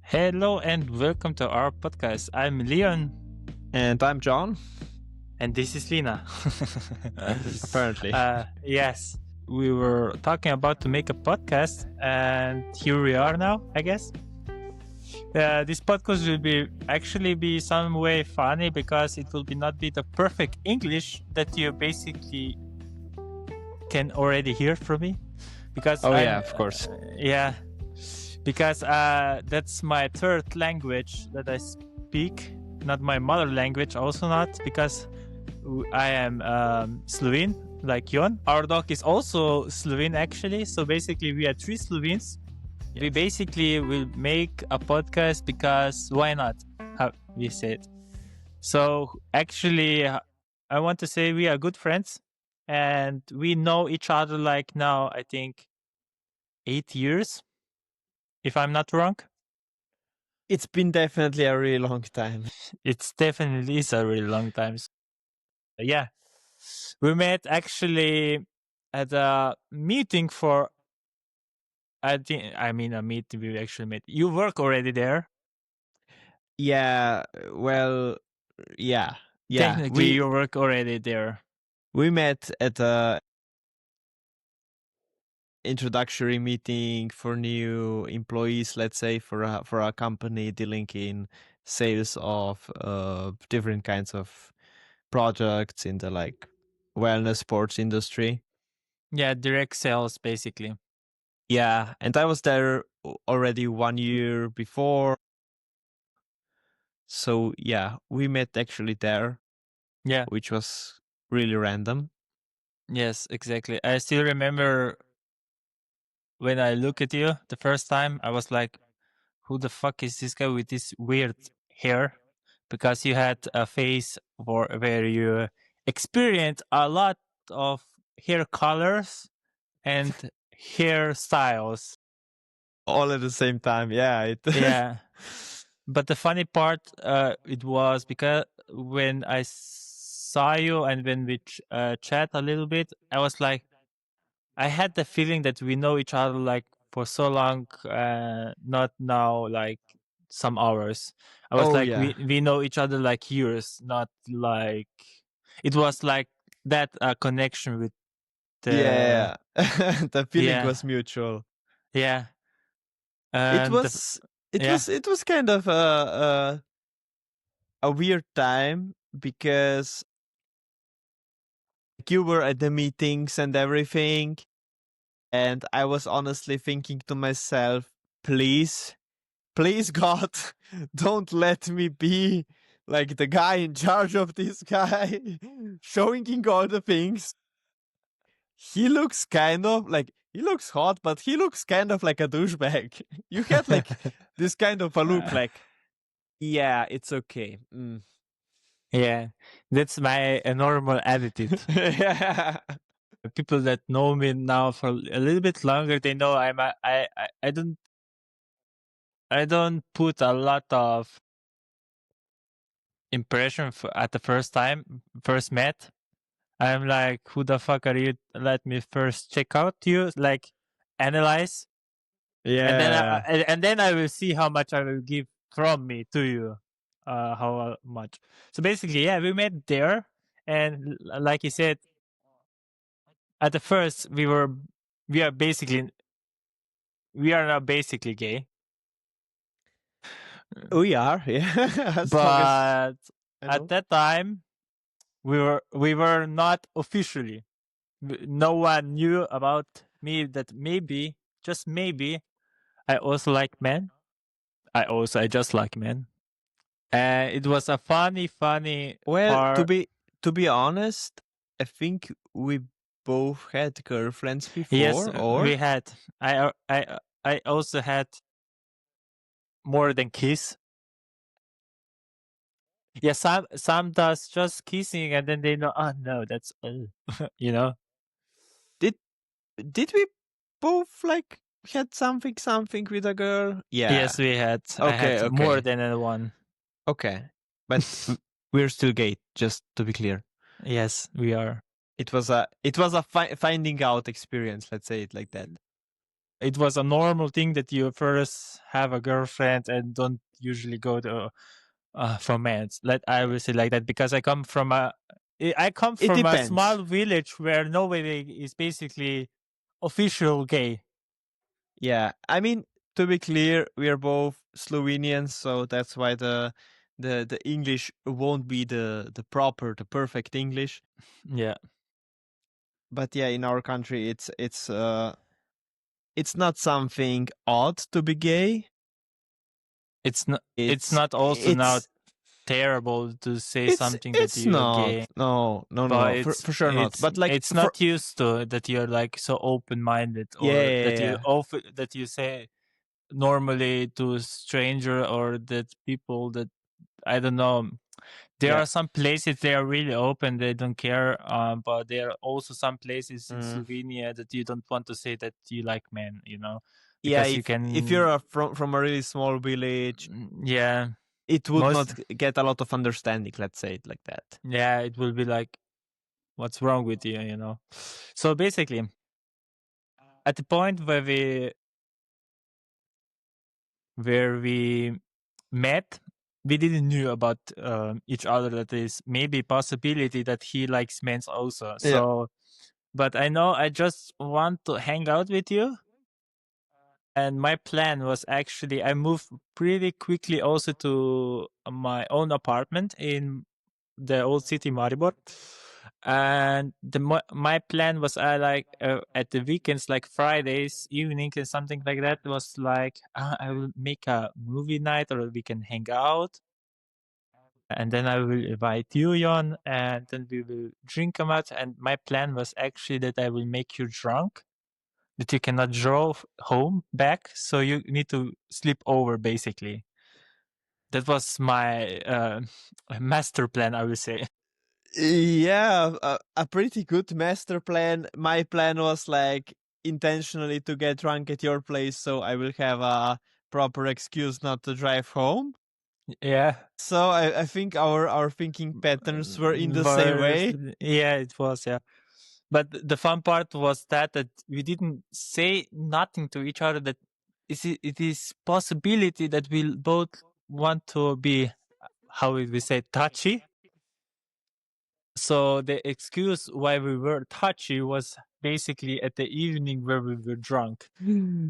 Hello and welcome to our podcast. I'm Leon And I'm John, and this is Lina. apparently. Yes, we were talking about to make a podcast, and here we are now, I guess. This podcast will be some way funny because it will not be the perfect English that you basically can already hear from me. Because Of course. Yeah, because that's my third language that I speak, not my mother language, also not because I am Slovene, like Jon. Our dog is also Slovene, actually. So basically, we are three Slovenes. Yes. We basically will make a podcast because why not? How we said. So actually, I want to say we are good friends, and we know each other like now, I think, 8 years, if I'm not wrong. It's been definitely a really long time. It's definitely is a really long time. Yeah, we met actually at a meeting for. I mean a meeting. We actually met. You work already there. Yeah, well, yeah. Technically, you work already there. We met at a introductory meeting for new employees, let's say, for a company dealing in sales of different kinds of products in the like wellness sports industry. Yeah, direct sales basically. Yeah, and I was there already 1 year before. So yeah, we met actually there. Yeah. Which was really random. Yes, exactly. I still remember when I look at you the first time, I was like, who the fuck is this guy with this weird hair? Because you had a face where you experienced a lot of hair colors and hairstyles. All at the same time. Yeah. Yeah. But the funny part, it was because when I saw you and when we chat a little bit, I was like, I had the feeling that we know each other like for so long, not now like some hours. I was like, yeah. we know each other like years, not like it was like that connection with the Yeah. The feeling yeah was mutual. yeah. It And was it was kind of a weird time because you were at the meetings and everything, and I was honestly thinking to myself, please God, don't let me be like the guy in charge of this guy showing all the things. He looks kind of like, he looks hot, but he looks kind of like a douchebag. You had like this kind of a look like, yeah, it's okay. Yeah, that's my normal attitude. Yeah. People that know me now for a little bit longer, they know I don't put a lot of impression at the first met. I'm like, who the fuck are you? Let me first check out you, like analyze, Yeah. and then I will see how much I will give from me to you, how much. So basically, yeah, we met there, and like you said, at the first we are now basically gay. We are, yeah. As long as But at that time we were not officially. No one knew about me that maybe, just maybe, I also like men. I just like men. And it was a funny well, part. to be honest, I think we both had girlfriends Yes, before, or we had. I also had more than kiss. Yeah, some does just kissing and then they know. Oh no, that's you know. did did we both like had something with a girl? Yeah. Yes, we had. I had more than one. Okay. But we're still gay, just to be clear. Yes, we are. It was a finding out experience, let's say it like that. it was a normal thing that you first have a girlfriend and don't usually go to romance. Let I will say like that because I come It from a depends. small village where nobody is basically official gay. Yeah, I mean, to be clear, we are both Slovenians, so that's why the English won't be the perfect English. Yeah, But yeah, in our country, it's not something odd to be gay. it's not. It's It's not also now it's terrible to say it's something that it's you're not. gay, No, no, no, but no. For sure not. But like it's for not used to that you're like so open minded yeah, or yeah, that you yeah. often that you say normally to a stranger or that people that I don't know. There Yeah. are some places they are really open, they don't care. But there are also some places in Mm. Slovenia that you don't want to say that you like men, Yeah, because you if you're can, from a really small village, yeah, it would most, not get a lot of understanding. Let's say it like that. yeah, it will be like, what's wrong with you? So basically, at the point where we met, we didn't knew about each other. That is maybe possibility that he likes men also. Yeah. So, but I know I just want to hang out with you. And my plan was actually I moved pretty quickly also to my own apartment in the old city Maribor. And my plan was I like at the weekends, like Fridays evening and something like that, was like I will make a movie night or we can hang out, and then I will invite you, Jon, and then we will drink a much. And my plan was actually that I will make you drunk, that you cannot drove home back, so you need to sleep over basically. That was my master plan, I would say. Yeah, a pretty good master plan. My plan was like intentionally to get drunk at your place so I will have a proper excuse not to drive home. Yeah. So I think our thinking patterns were in the same way. Yeah, it was, yeah. But the fun part was that we didn't say nothing to each other, that it is possibility that we'll both want to be, how would we say, touchy. So the excuse why we were touchy was basically at the evening where we were drunk.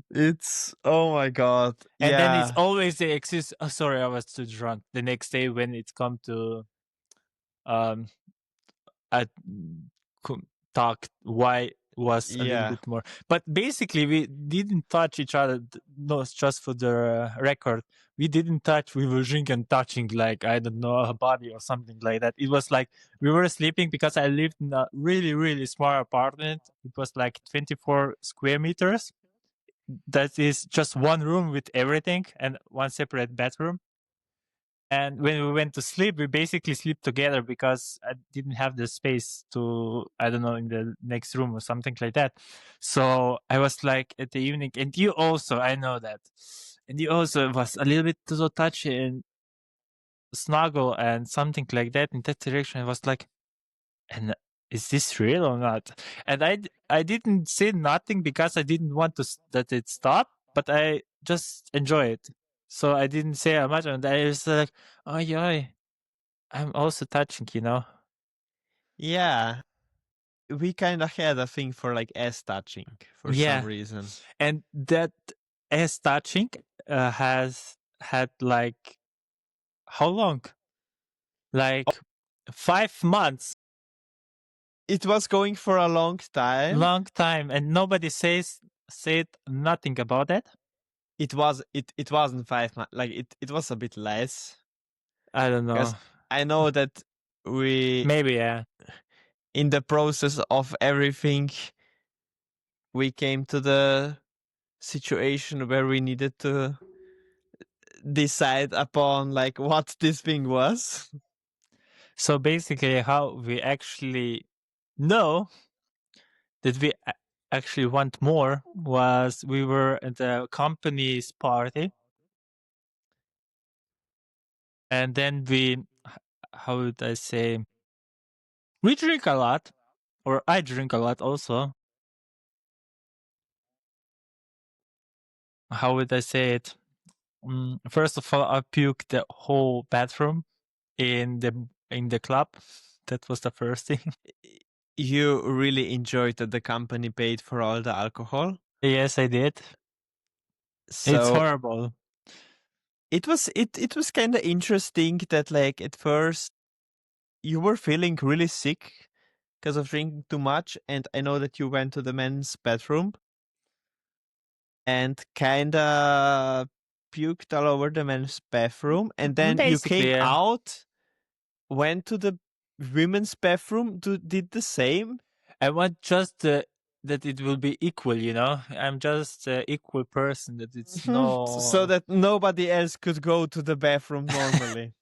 It's oh my god. And then it's Yeah. always the excuse, oh, sorry, I was too drunk. The next day when it come to um I talk why was a little Yeah. bit more. But basically we didn't touch each other. No, it's just for the record. We didn't touch, we were drinking touching, like, I don't know, a body or something like that. It was like we were sleeping because I lived in a really, really small apartment. It was like 24 square meters. That is just one room with everything and one separate bathroom. And when we went to sleep, we basically sleep together because I didn't have the space to, I don't know, in the next room or something like that. So I was like at the evening, and you also, I know that. And you also was a little bit so touchy and snuggle and something like that in that direction. I was like, and is this real or not? And I didn't say nothing because I didn't want that it stop, but I just enjoy it. So I didn't say much, and I was like, oh yeah, I'm also touching. Yeah. We kind of had a thing for like ass touching for some Yeah, reason. and that ass touching has had like how long? Oh, Like 5 months, it was going for a long time, and nobody said nothing about it. it wasn't 5 months, like it was a bit less I don't because know. I know that we Maybe, yeah. in the process of everything we came to the situation where we needed to decide upon like what this thing was. So basically, how we actually know that we actually want more was we were at the company's party, and then how would I say, we drink a lot, or I drink a lot also. how would I say it? First of all, I puked the whole bathroom in the club. That was the first thing. You really enjoyed that the company paid for all the alcohol. Yes, I did. It's So horrible. it was kind of interesting that like at first you were feeling really sick because of drinking too much, and I know that you went to the men's bathroom and kind of puked all over the men's bathroom, and then you Basically, came yeah. out, went to the women's bathroom, did the same. I want just that it will be equal, you know? I'm just an equal person, that it's So no. that nobody else could go to the bathroom normally.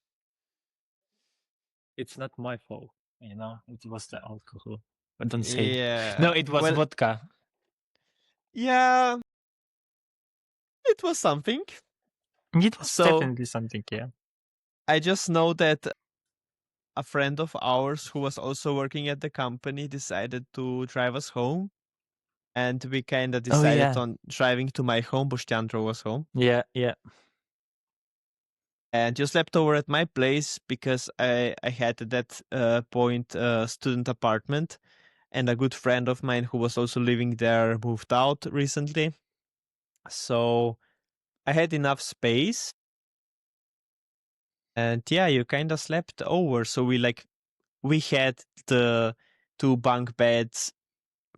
It's not my fault, you know? It was the alcohol. But don't say that. No, Yeah. it was Well, vodka. yeah, it was something. It was So definitely something, yeah. I just know that a friend of ours who was also working at the company decided to drive us home. And we kind of Oh, decided yeah. on driving to my home. Boštjan drove us home. Yeah, yeah. And you slept over at my place because I had at that point a student apartment. And a good friend of mine who was also living there moved out recently. So I had enough space. And yeah, you kind of slept over. So we had the two bunk beds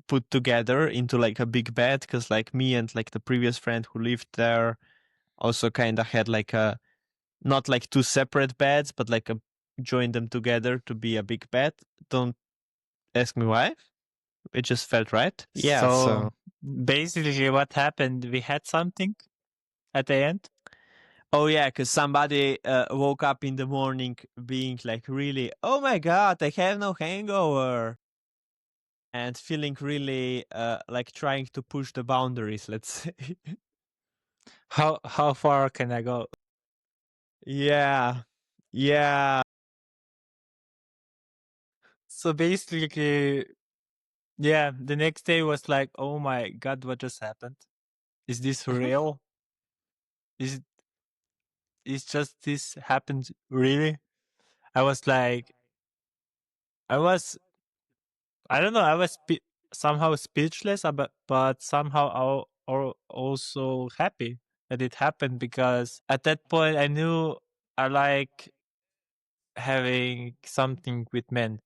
put together into like a big bed, because like me and like the previous friend who lived there also kind of had like a, not like two separate beds, but like a joined them together to be a big bed. Don't ask me why. It just felt right. Yeah, So so basically, what happened? We had something at the end. oh yeah, because somebody woke up in the morning being like really, oh my god, I have no hangover, and feeling really like trying to push the boundaries, let's say. How far can I go? Yeah, yeah. So basically, yeah, the next day was like, oh my god, what just happened? Is this real? Is is just this happened really? I was like, I was, I don't know, I was somehow speechless, but somehow also happy that it happened, because at that point I knew I like having something with men.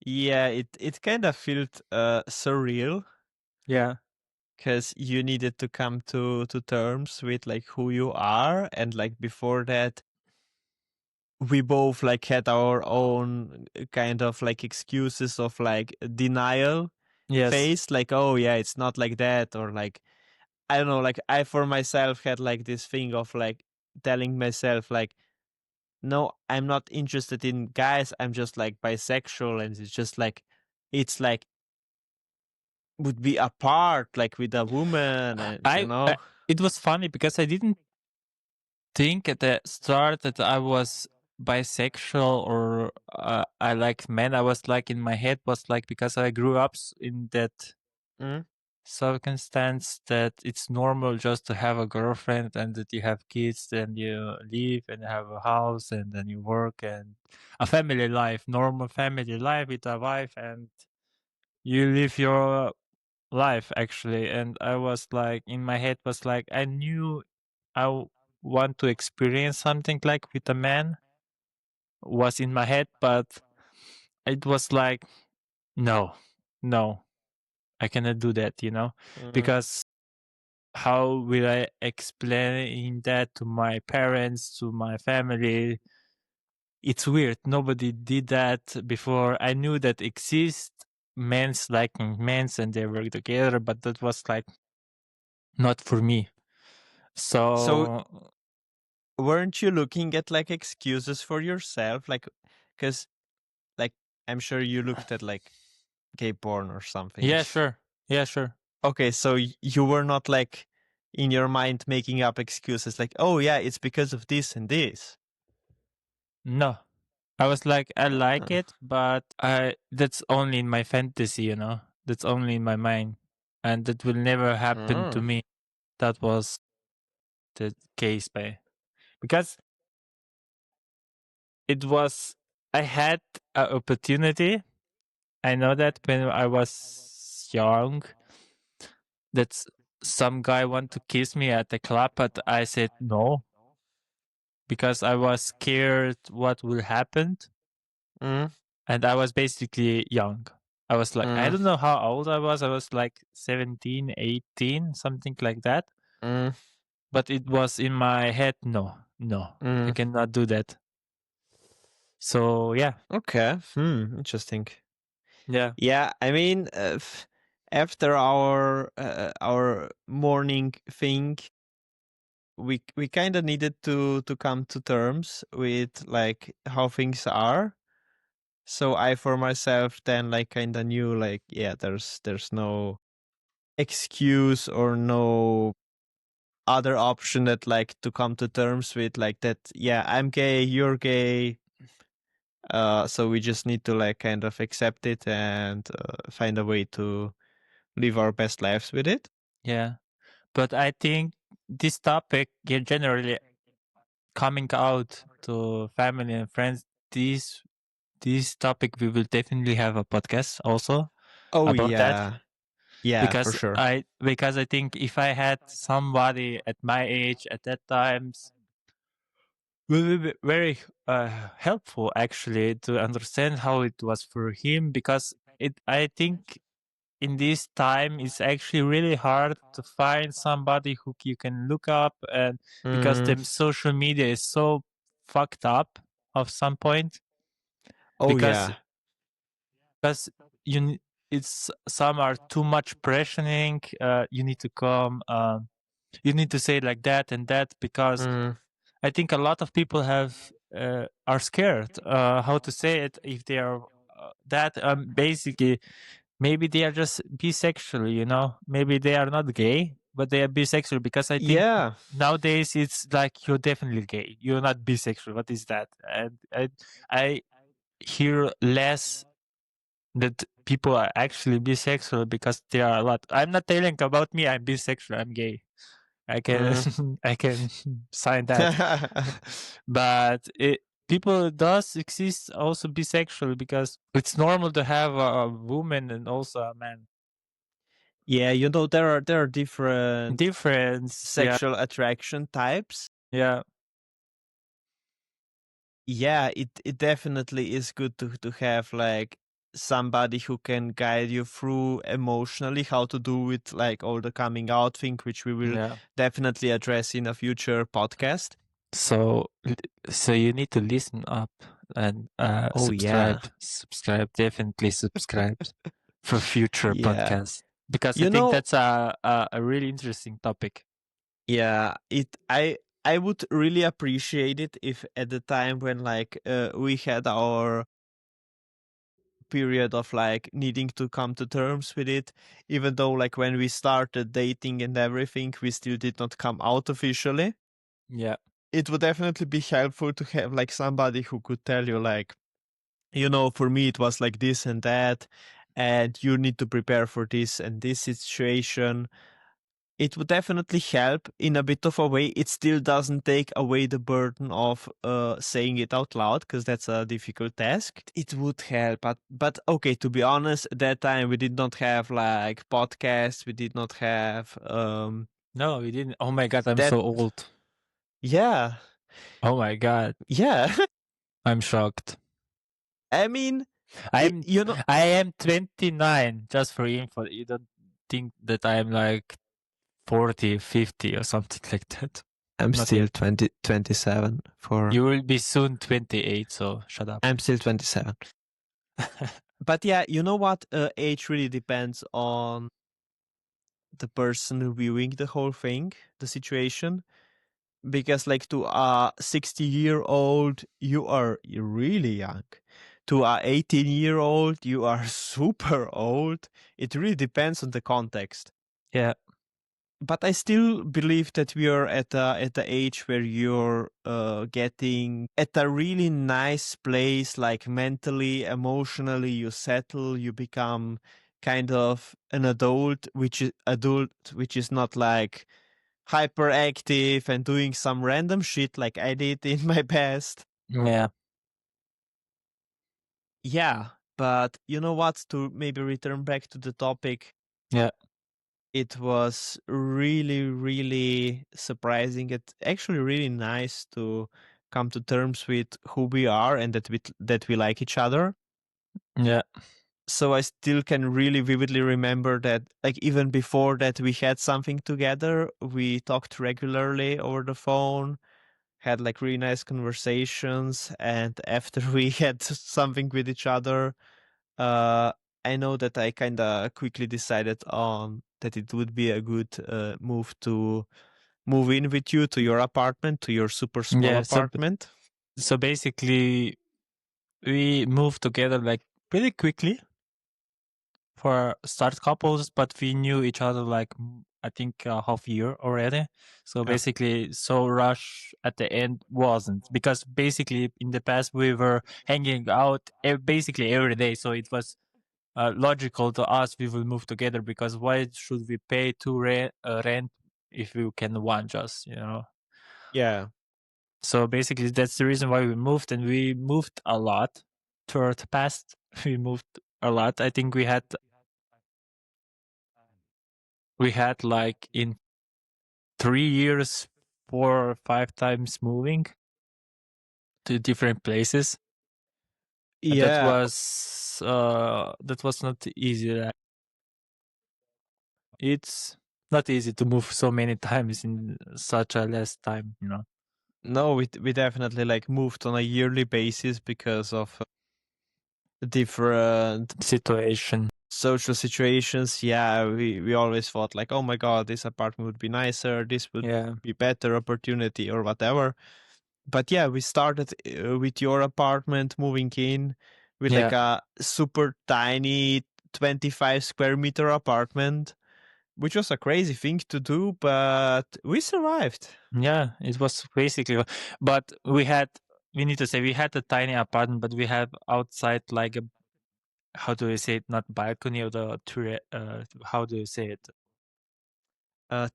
Yeah, it kind of felt surreal, Yeah. because you needed to come to terms with like who you are, and like before that we both like had our own kind of like excuses of like denial Yes. phase, like oh yeah, it's not like that, or like I don't know, like I for myself had like this thing of like telling myself like no, I'm not interested in guys, I'm just like bisexual, and it's just like it's like would be apart like with a woman, and I it was funny because I didn't think at the start that I was bisexual or I like men. I was like, in my head was like, because I grew up in that Mm. circumstance, that it's normal just to have a girlfriend and that you have kids and you live and have a house and then you work and a family life, normal family life with a wife, and you live your life actually. And I was like, in my head was like, I knew I want to experience something like with a man, was in my head, but it was like, no, no, I cannot do that, you know, Mm. because how will I explain that to my parents, to my family? It's weird. Nobody did that before. I knew that exist men's liking men's and they work together, but that was like not for me. So So weren't you looking at like excuses for yourself, like because like I'm sure you looked at like gay porn or something. yeah, sure. Yeah, sure. Okay, so you were not like in your mind making up excuses like, oh yeah, it's because of this and this. No. I was like, I like Ah. it, but I that's only in my fantasy, you know. That's only in my mind. And that will never happen to Ah. me. that was the case because it was I had an opportunity. I know that when I was young, that some guy want to kiss me at the club, but I said no because I was scared what will happen, Mm, and I was basically young. I was like, I mm, don't know how old I was. I was like 17, 18, something like that. mm, But it was in my head, no, no, I mm. cannot do that. So yeah, Okay. Interesting. yeah, Yeah, I mean, after our morning thing, we kind of needed to come to terms with like how things are. So I for myself then like kind of knew like yeah, there's no excuse or no other option that like to come to terms with like that. Yeah, I'm gay, you're gay. So we just need to like kind of accept it and find a way to live our best lives with it. yeah. But I think this topic, yeah, generally coming out to family and friends, this topic we will definitely have a podcast also Oh about that yeah, yeah, for sure. because I think if I had somebody at my age at that times will be very helpful actually to understand how it was for him because it I think in this time it's actually really hard to find somebody who you can look up and because Mm, the social media is so fucked up of some point oh because yeah, because you it's some are too much pressuring you need to come you need to say it like that and that because mm, I think a lot of people have are scared how to say it if they are that basically maybe they are just bisexual, you know, maybe they are not gay but they are bisexual because I think yeah, nowadays it's like you're definitely gay, you're not bisexual, what is that? And I hear less that people are actually bisexual because there are a lot. I'm not telling about me I'm bisexual, I'm gay. I can mm. I can sign that. But people does exist also bisexual because it's normal to have a woman and also a man. Yeah, you know there are different Difference, yeah, sexual attraction types. yeah, Yeah, it definitely is good to have like somebody who can guide you through emotionally how to do with like all the coming out thing, which we will yeah. definitely address in a future podcast. So so you need to listen up and Oh yeah, subscribe, definitely subscribe for future yeah. podcasts because I You think know, that's a really interesting topic. yeah. I would really appreciate it if at the time when like we had our period of like needing to come to terms with it, even though like when we started dating and everything we still did not come out officially. Yeah, It would definitely be helpful to have like somebody who could tell you like, you know, for me it was like this and that, and you need to prepare for this and this situation. It would definitely help in a bit of a way. It still doesn't take away the burden of saying it out loud because that's a difficult task. It would help, but okay. To be honest, at that time we did not have like podcasts. We did not have no, we didn't. Oh my god, I'm that. so old. Yeah, Oh my god, yeah. I'm shocked. I mean, I'm you know, I am 29, just for info. You don't think that I'm like 40, 50 or something like that. I'm Not still yet. 27 for. You will be soon 28, so shut up. I'm still 27. But yeah, you know what? Age really depends on the person viewing the whole thing, the situation. Because like to a 60-year-old, you're really young. To a 18-year-old, you are super old. It really depends on the context. Yeah, But I still believe that we are at the age where you're getting at a really nice place, like mentally, emotionally, you settle, you become kind of an adult, which is not like hyperactive and doing some random shit like I did in my past. Yeah. Yeah, but you know what? To maybe return back to the topic, Yeah. it was really, really surprising. It's actually really nice to come to terms with who we are and that we like each other. Yeah. So I still can really vividly remember that, like, even before that, we had something together. We talked regularly over the phone, had like really nice conversations, and after we had something with each other, uh, I know that I kind of quickly decided on that it would be a good move to move in with you to your apartment, to your super small Yeah. apartment. So basically, we moved together like pretty quickly for start couples, but we knew each other like I think a half year already. So Yeah. basically, so rush at the end wasn't, because basically in the past we were hanging out basically every day. So it was logical to us we will move together, because why should we pay two rent if we can one just, you know? Yeah. So basically, that's the reason why we moved, and we moved a lot toward the past. We moved a lot. I think we had like in 3 years 4 or 5 times moving to different places. Yeah. That was not easy. It's not easy to move so many times in such a less time, you know. No, we definitely like moved on a yearly basis because of different Situation. social situations. Yeah, we always thought like, oh my god, this apartment would be nicer, this would Yeah. be better opportunity or whatever. But yeah, we started with your apartment, moving in with like Yeah. a super tiny 25 square meter apartment, which was a crazy thing to do, but we survived. Yeah, it was basically, but we need to say we had a tiny apartment, but we have outside like a, how do you say it? Not balcony, or how do you say it?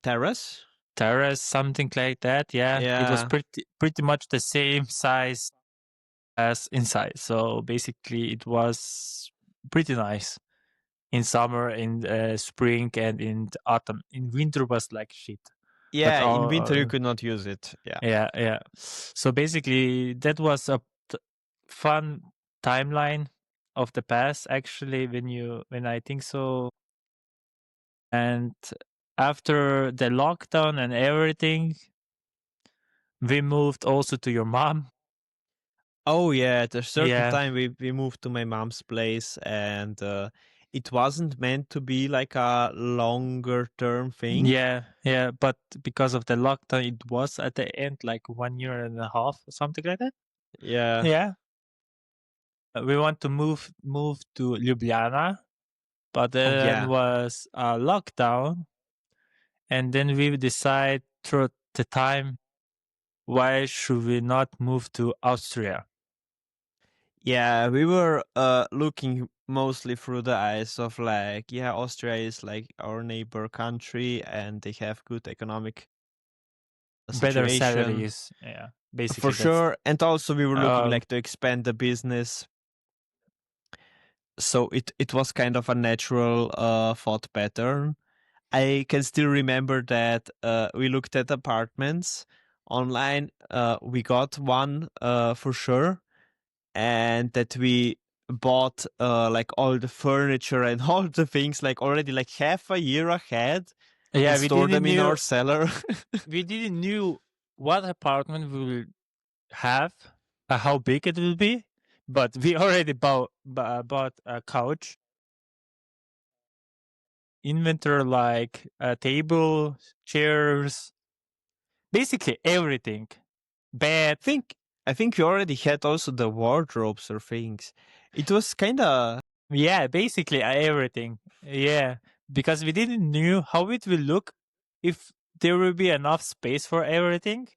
Terrace? Terrace, something like that. Yeah, it was Yeah. pretty much the same size as inside. So basically, it was pretty nice in summer, in spring, and in the autumn. In winter was like shit. But Yeah, in winter you could not use it. Yeah. yeah, yeah. So basically, that was a fun timeline of the past. Actually, when I think so, and after the lockdown and everything, we moved also to your mom. Oh yeah, at a certain Yeah, time we moved to my mom's place and it wasn't meant to be like a longer term thing. yeah, yeah. But because of the lockdown, it was at the end like 1.5 years or something like that. Yeah. Yeah, we want to move to Ljubljana, but Oh then yeah. was a lockdown, and then we decide through the time, why should we not move to Austria? Yeah, we were looking mostly through the eyes of like, yeah, Austria is like our neighbor country and they have good economic Better situation salaries, yeah, for basically that's sure. And also we were looking um like to expand the business. So it was kind of a natural thought pattern. I can still remember that we looked at apartments online. We got one for sure, and that we bought like all the furniture and all the things like already like half a year ahead and yeah, store them in our cellar. we didn't knew what apartment we will have, how big it will be, but we already bought a couch, inventory, like a table, chairs, basically everything, bed. think I think we already had also the wardrobes or things. It was kind of Yeah, basically everything. Yeah, because we didn't knew how it will look, if there will be enough space for everything.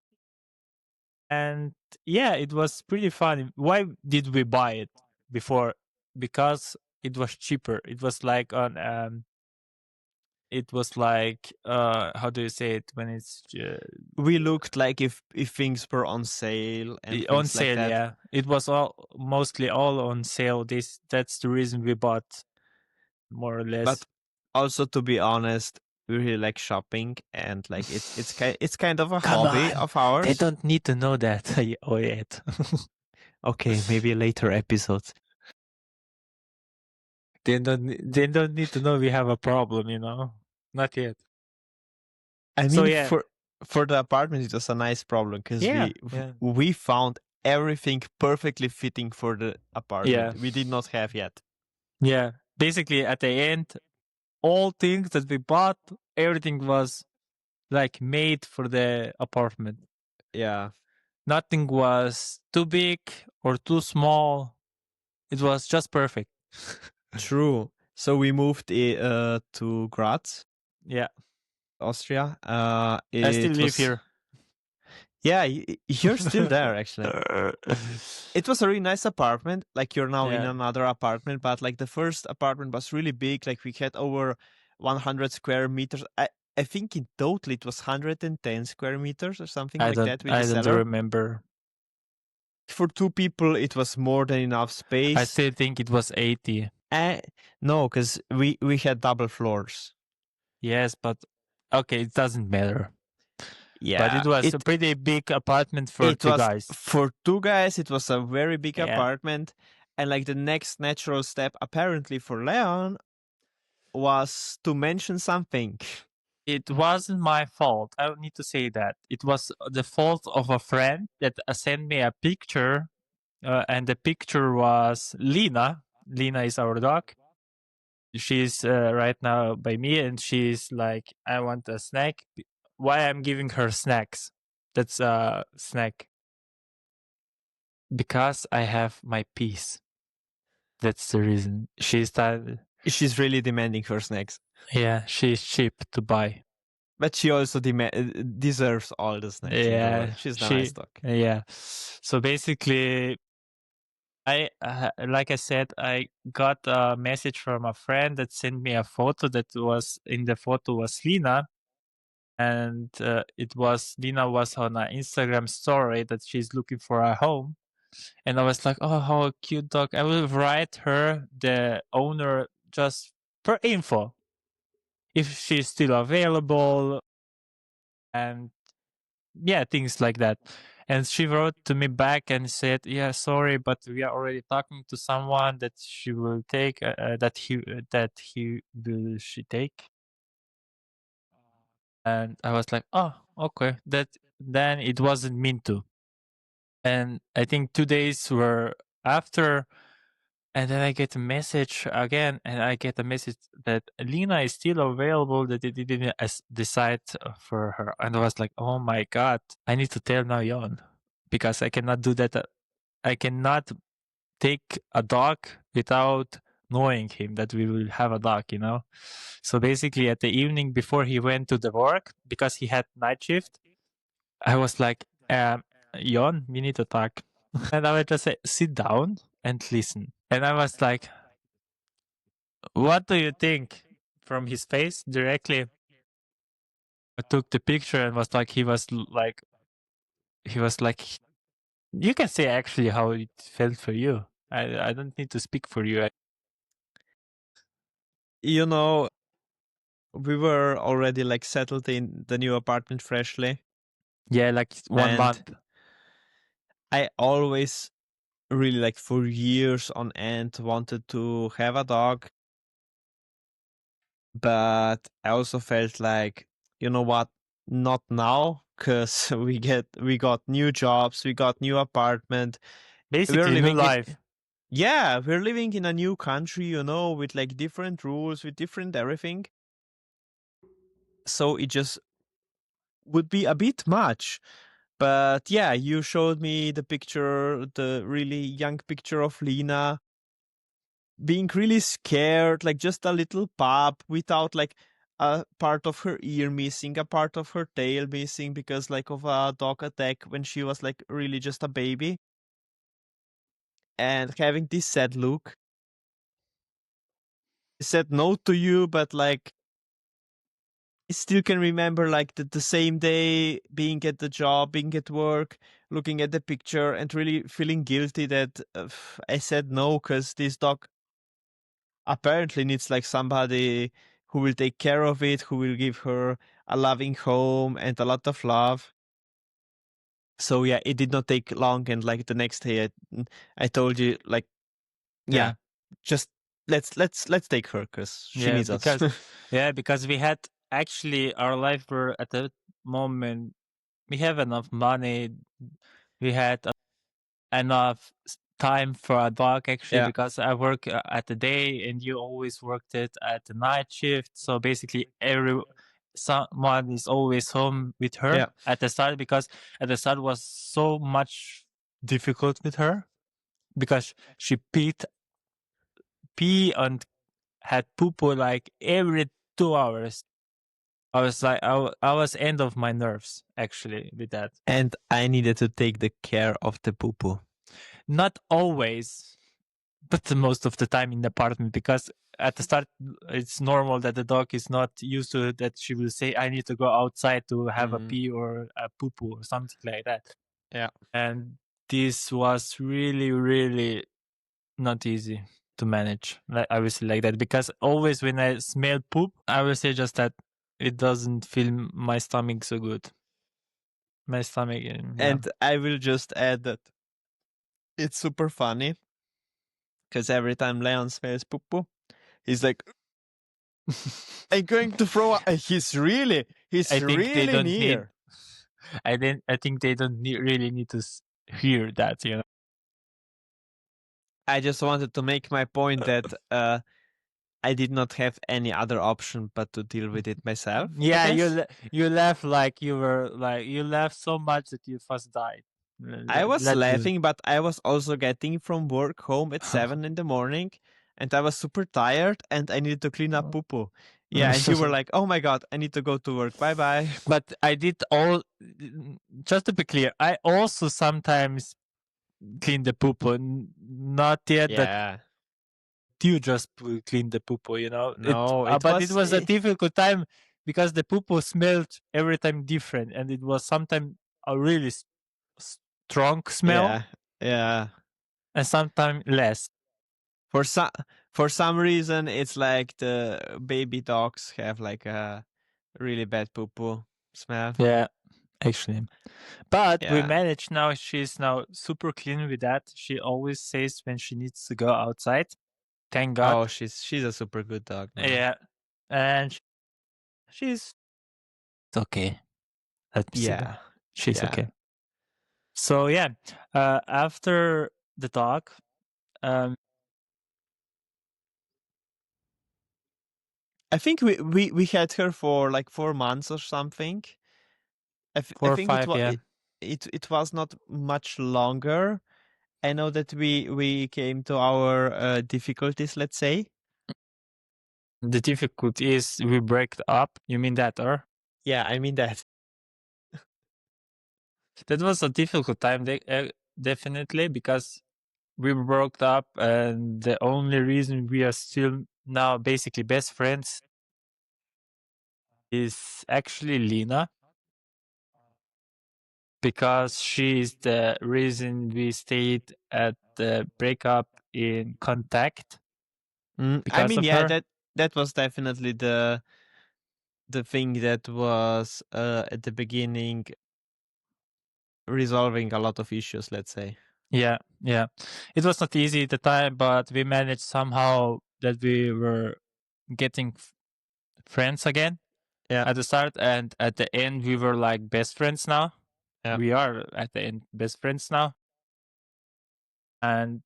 And yeah, it was pretty fun. Why did we buy it before? Because it was cheaper. It was like on it was like how do you say it when it's We looked like if things were on sale and on things like sale. that. Yeah, it was all mostly all on sale. That's the reason we bought, more or But less. also, to be honest, we really like shopping, and like it's kind of a Come hobby on, of they ours. don't need to know that oh yet. Okay, maybe later episodes. They don't need to know we have a problem, not yet. I So mean, yeah, for the apartment, it was a nice problem because yeah, we yeah, we found everything perfectly fitting for the yeah, apartment. We did not have yet. yeah. Basically, at the end, all things that we bought, everything was like made for the apartment. Yeah, Nothing was too big or too small. It was just perfect. true. So we moved to Graz, Yeah, Austria. I still It live was here. yeah, you're still there actually. It was a really nice apartment. Like you're now in Yeah, another apartment, but like the first apartment was really big. Like we had over 100 square meters. I think in total it was 110 square meters or something like that with the I don't cellar. remember. For two people, it was more than enough I space. still think it was 80. No, because we had double floors. Yes, but okay, it doesn't matter. But Yeah, it was a pretty big apartment for it two was guys. for two guys. It was a very big Yeah. apartment, and like the next natural step, apparently for Leon, was to mention something. It wasn't my fault. I don't need to say that. It was the fault of a friend that sent me a picture, and the picture was Lina. Lina is our dog. She's right now by me, and she's like, "I want a snack." Why I'm giving her snacks? That's a snack because I have my peace. That's the reason. She's that. She's really demanding for snacks, Yeah, she's cheap to buy. but she also deserves all the snacks in the world. Yeah, She's a nice dog. yeah. So basically, I like I said, I got a message from a friend that sent me a photo. That was in the photo was Lina, and it was Lina was on an Instagram story that she's looking for a home, and I was like, oh, how cute dog! I will write her the owner just per info if she's still available, and yeah, things like that. And she wrote to me back and said, "Yeah, sorry, but we are already talking to someone that she will take that he will she take." And I was like, "Oh, okay. That then it wasn't mean to." And I think 2 days were after, and then I get a message again, and I get a message that Lina is still available, that they didn't decide for her. And I was like, oh my God, I need to tell now Jon, because I cannot do that. I cannot take a dog without knowing him that we will have a dog. So basically, at the evening before he went to the work, because he had night shift, I was like, Jon, we need to talk. And I would just say, sit down and listen. And I was like, what do you think? From his face directly, I took the picture and was like, he was like, you can say actually how it felt for you. I don't need to speak for you. You know, we were already like settled in the new apartment freshly, Yeah, like 1 month. and I always really like for years on end wanted to have a dog, but I also felt like, you know what, not now, because we got new jobs, we got new apartment, we're Basically, new living in life. yeah, we're living in a new country, with like different rules, with different everything. So it just would be a bit much. But yeah, you showed me the picture, the really young picture of Lina being really scared, like just a little pup without like a part of her ear missing, a part of her tail missing because like of a dog attack when she was like really just a baby, and having this sad look. Said no to you, but like still can remember like the same day being at the job, being at work, looking at the picture and really feeling guilty that I said no because this dog apparently needs like somebody who will take care of it, who will give her a loving home and a lot of love. So yeah, it did not take long, and like the next day, I told you like, yeah, just let's take her because she Yeah, needs us. because we had actually our life were at that moment we have enough money, we had enough time for a dog actually Yeah, because I work at the day and you always worked it at the night shift. So basically, someone is always home with her yeah, at the start because at the start was so much difficult with her because she pee and had poo poo like every 2 hours. I was like, I was end of my nerves actually with that. and I needed to take the care of the poo poo. Not always, but the most of the time in the apartment because at the start it's normal that the dog is not used to it, that she will say I need to go outside to have a pee or a poo poo or something like that. Yeah. And this was really, really not easy to manage. Like I will say like that because always when I smell poop, I will say just that it doesn't fill my stomach so good. My stomach, yeah. And I will just add that it's super funny because every time Leon smells poo poo, he's like, I'm going to throw up. He's I think they really don't need. near. I think they don't really need to hear that. You know. I just wanted to make my point that I did not have any other option but to deal with it myself, I Yeah, guess. you laugh like you were like you laughed so much that you first died. I was Let's do. laughing, but I was also getting from work home at 7 in the morning, and I was super tired and I needed to clean up poo poo. Yeah, and you were like, oh my god, I need to go to work. Bye bye. But I did all. Just to be clear, I also sometimes clean the poo. Not yet that Yeah. you just clean the poo. You know it, No, it but it was. was a difficult time because the poo smelled every time different, and it was sometimes a really strong smell Yeah. Yeah. and sometimes less. For some reason, it's like the baby dogs have like a really bad poo poo smell. Yeah, actually. But we Yeah. managed now. She's now super clean with that. She always says when she needs to go outside. Thank God. Oh, she's a super good dog now. Yeah. And she's okay. Let me say that. Yeah. She's Yeah. okay. So yeah, after the dog, um, I think we had her for like 4 months or something. I four or think five, yeah. it was not much longer. I know that we came to our difficulties, let's say. The difficulty is we break up. You mean that, or? Yeah, I mean that. That was a difficult time, definitely, because we broke up, and the only reason we are still now basically best friends is actually Lina, because she's the reason we stayed at the breakup in contact I because mean, of yeah, her. that was definitely the thing that was at the beginning resolving a lot of issues, let's say. Yeah, yeah. It was not easy at the time, but we managed somehow that we were getting friends again Yeah. at the start, and at the end we were like best friends now. Yeah. We are at the end best friends now, and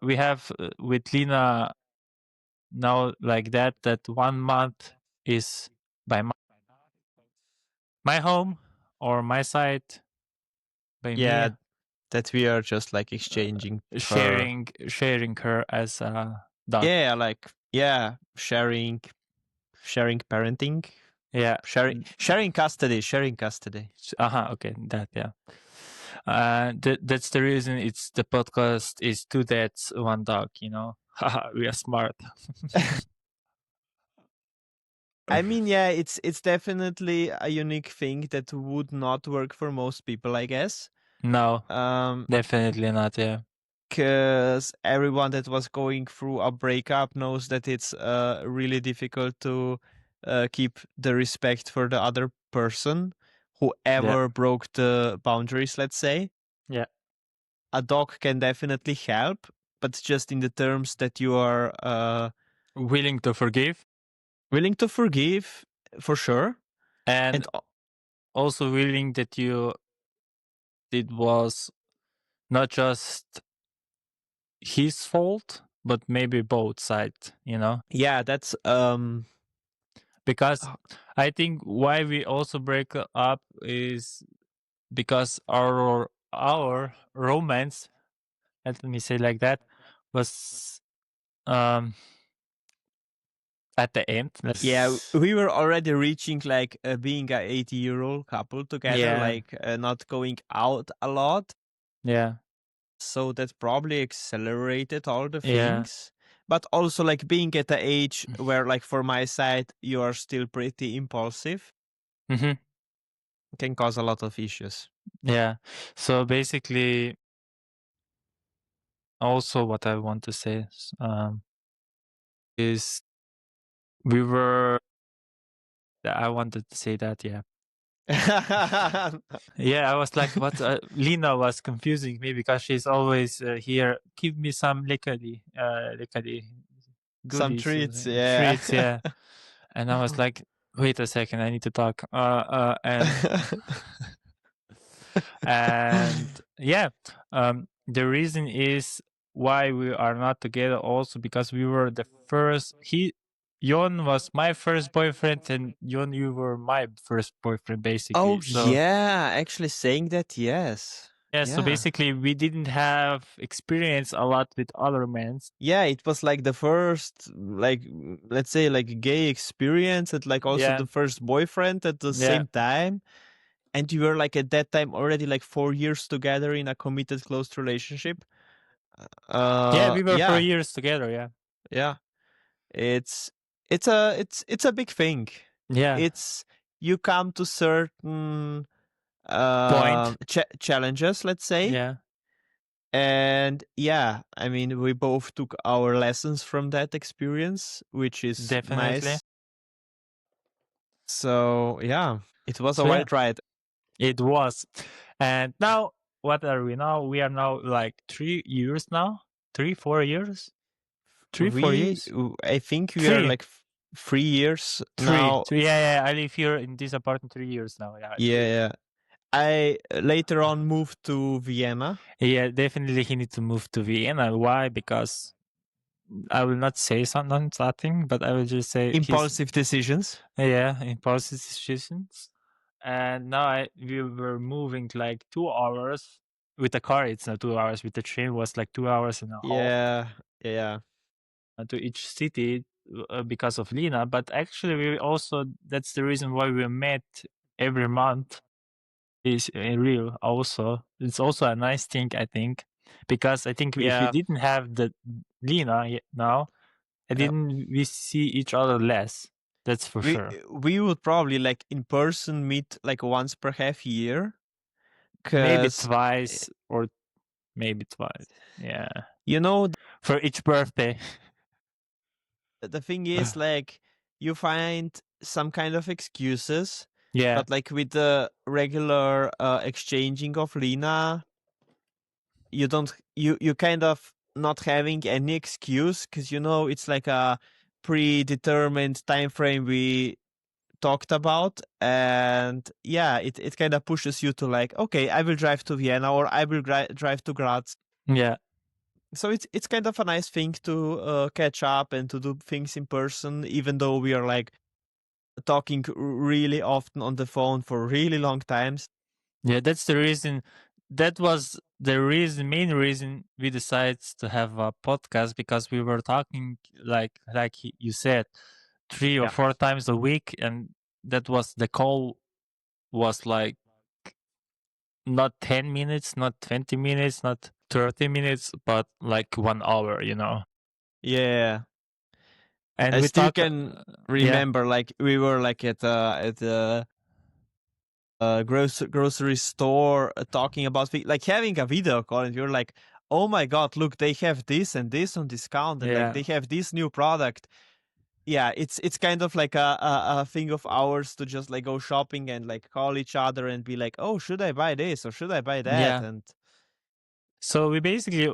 we have with Lina now like that 1 month is by my home or my side by me, Yeah, that we are just like exchanging her. sharing her as a dog. Yeah, like yeah, sharing parenting, Yeah. sharing custody, sharing custody. Okay, that, yeah. That's the reason it's the podcast is two dads, one dog, you know. Haha, we are smart. I mean, yeah, it's definitely a unique thing that would not work for most people, I guess. No, Um, definitely not. Yeah, because everyone that was going through a breakup knows that it's really difficult to keep the respect for the other person, yeah, whoever broke the boundaries, let's say. yeah. A dog can definitely help, but just in the terms that you are Willing to forgive willing to forgive, for sure. and And also willing that you it was not just his fault, but maybe both sides. yeah, that's Because uh, I think why we also break up is because our romance, let me say like that, was um at the end. yeah, Let's we were already reaching like being a 80-year-old couple together, yeah, like not going out a lot. yeah, So that probably accelerated all the yeah. things. But also like being at the age where like for my side you are still pretty impulsive Hmm. can cause a lot of issues. Yeah. So basically, also what I want to say is we were. I wanted to say that, yeah. Yeah, I was like, what? Lina was confusing me because she's always here. Give me some lickety Some goodies, treats, yeah. treats, yeah. And I was like, wait a second, I need to talk. And yeah, the reason is why we are not together also because we were the first. Yon was my first boyfriend, and Yon, you were my first boyfriend, Oh basically. So yeah, actually saying that, yes. yeah, so Yeah. basically we didn't have experience a lot with other men. Yeah, it was like the first, like, let's say, like gay experience, and like also Yeah, the first boyfriend at the yeah, same time. And you were like at that time already like 4 years together in a committed, close relationship. yeah. We were for Yeah, years together. Yeah, yeah. It's it's a big thing. yeah. It's you come to certain Point. challenges, let's say. Yeah, And yeah, I mean, we both took our lessons from that experience, which is definitely. nice. So yeah, it was a So yeah, wild ride. it was. And now, what are we now? We are now like 3 years now. 3, 4 years. 3, 4 years. I think we are Three, like 3 years three, now. three. Yeah, yeah. I live here in this apartment 3 years now. Yeah, Yeah, three. yeah. I later on moved to Vienna. Yeah, definitely he needs to move to Vienna. Why? Because I will not say something, but I will just say he's Impulsive decisions. yeah, impulsive decisions. And now we were moving like 2 hours with the car. It's not 2 hours. With the train was like 2 hours and a half Yeah, yeah, to each city because of Lina. But actually, we also that's the reason why we met every month is real. Also, it's also a nice thing I think because I think if we yeah. didn't have the Lina now, I Uh, didn't we see each other less. That's for we sure. we would probably like in person meet like once per half year, Maybe because twice or maybe twice. Yeah, you know for each birthday. the thing is like you find some kind of excuses, Yeah, but like with the regular exchanging of Lina, you don't you kind of not having any excuse, because you know it's like a predetermined time frame we talked about. And yeah, it kind of pushes you to like, okay, I will drive to Vienna, or I will drive to Graz. yeah, So it's kind of a nice thing to catch up and to do things in person, even though we are like talking really often on the phone for really long times. yeah. That's the reason. That was the main reason we decided to have a podcast because we were talking you said 3 or 4 times a week, and that was the call was like not 10 minutes, not 20 minutes, not 30 minutes, but like 1 hour. Yeah. And I we still talk. can Yeah, remember, like we were like at a grocery store talking about like having a video call, and you're like, oh my god, look, they have this and this on discount, and like yeah, they have this new product. Yeah, it's kind of like a thing of ours to just like go shopping and like call each other and be like, oh, should I buy this or should I buy that? yeah. And So we basically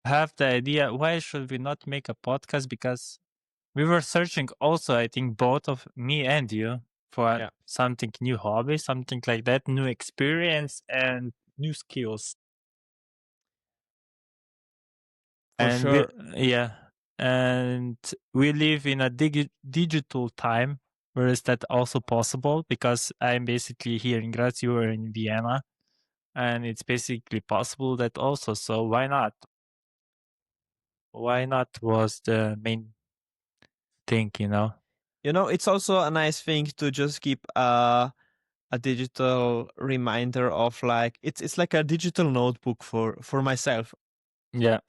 have the idea, why should we not make a podcast? Because we were searching also, I think both of me and you, for yeah, something new hobby, something like that, new experience and new skills. for And we, sure. yeah, and we live in a digital time where is that also possible, because I'm basically here in Graz, you are in Vienna, and it's basically possible that also. So why not? Why not was the main thing, you know? You know, it's also a nice thing to just keep a digital reminder of like it's like a digital notebook for myself, Yeah,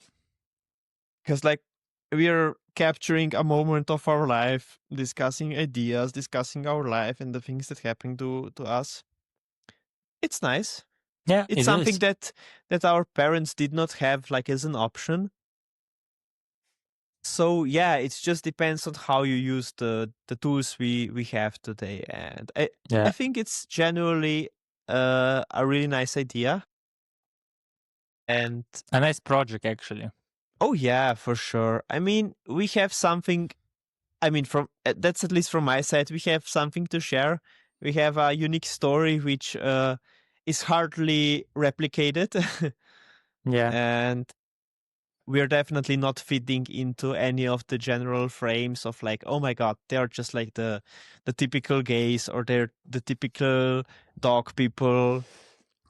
because like we are capturing a moment of our life, discussing ideas, discussing our life and the things that happen to us. It's nice. yeah, It's it something is. that our parents did not have like as an option. So yeah, it just depends on how you use the tools we have today, and I Yeah, think it's genuinely a really nice idea. And a nice project actually. oh yeah, for sure. I mean, we have something. I mean, from that's at least from my side, we have something to share. We have a unique story which is hardly replicated, Yeah, and we're definitely not fitting into any of the general frames of like, oh my god, they're just like the typical gays or they're the typical dog people.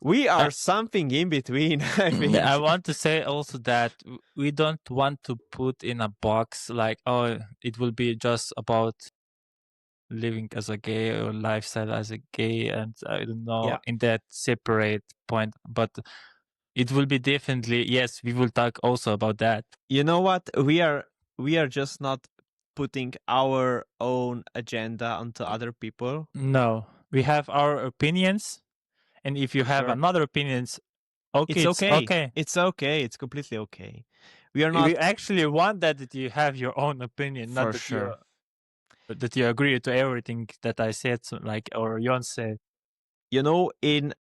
We I, are something in between, I I think. want to say also that we don't want to put in a box like, oh, it will be just about living as a gay or lifestyle as a gay, and I don't know, Yeah. in that separate point, but it will be definitely, yes, we will talk also about that. You know what? We are just not putting our own agenda onto other people. No, we have our opinions, and if you For have sure. another opinions, okay, It's it's okay. okay. It's okay. It's completely okay. We are We not actually want that you have your own opinion, not for that you sure. agree to everything that I said, so like, or Jon said. You know, in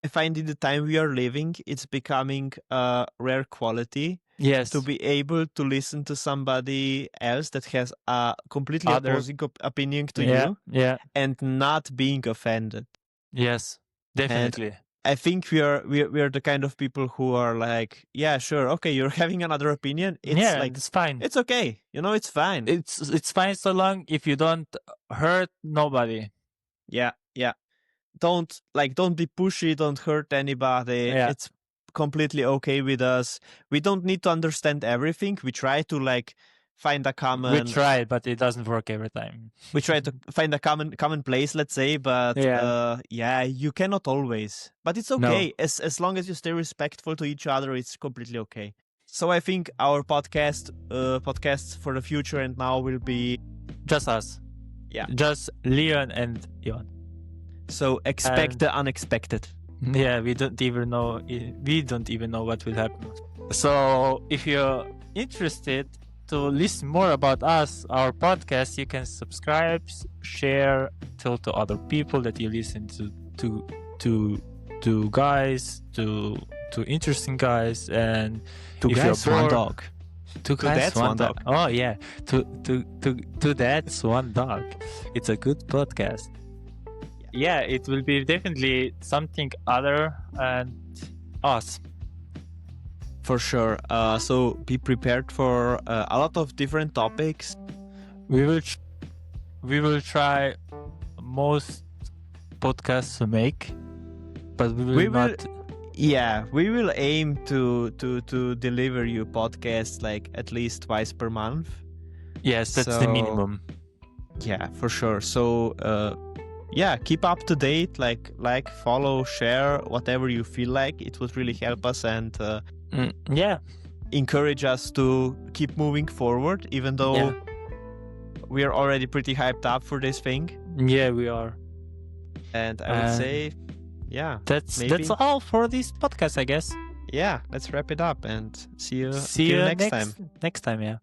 I find in the time we are living, it's becoming a rare quality to Yes, be able to listen to somebody else that has a completely other, opposing opinion to yeah, you yeah, and not being offended. yes, And definitely. I think we are the kind of people who are like, yeah, sure, okay, you're having another opinion. It's Yeah, like it's fine. it's okay, you know, it's fine. It's fine so long if you don't hurt nobody. Yeah, yeah. Don't be pushy, don't hurt anybody. Yeah, It's completely okay with us. We don't need to understand everything. We try to like find a we common try, but it doesn't work every time. we try to find a common place, let's say, but Yeah, yeah, you cannot always. But it's no, okay. As long as you stay respectful to each other, it's completely okay. So I think our podcasts for the future and now will be just us. yeah. Just Leon and Jon. So expect And the unexpected. yeah, we don't even know. We don't even know what will happen. So if you're interested to listen more about us, our podcast, you can subscribe, share, tell to other people that you listen to guys, to interesting guys, and Two if guys, you're one bored, dog. two guys, that's one one dog. dog. Oh yeah, to that's one dog. It's a good podcast. Yeah, it will be definitely something other and us. For sure. So be prepared for a lot of different topics. We will we will try most podcasts to make, but we will We will- not. Yeah, we will aim to deliver you podcasts like at least twice per month. Yes, that's the So- minimum. Yeah, for sure. So yeah, keep up to date. Like, follow, share, whatever you feel like. It would really help us and Yeah, encourage us to keep moving forward. Even though Yeah. we are already pretty hyped up for this thing. Yeah, we are. And I would say, yeah, that's maybe. all for this podcast, I guess. Yeah, let's wrap it up and see you See you next time. Next time, yeah.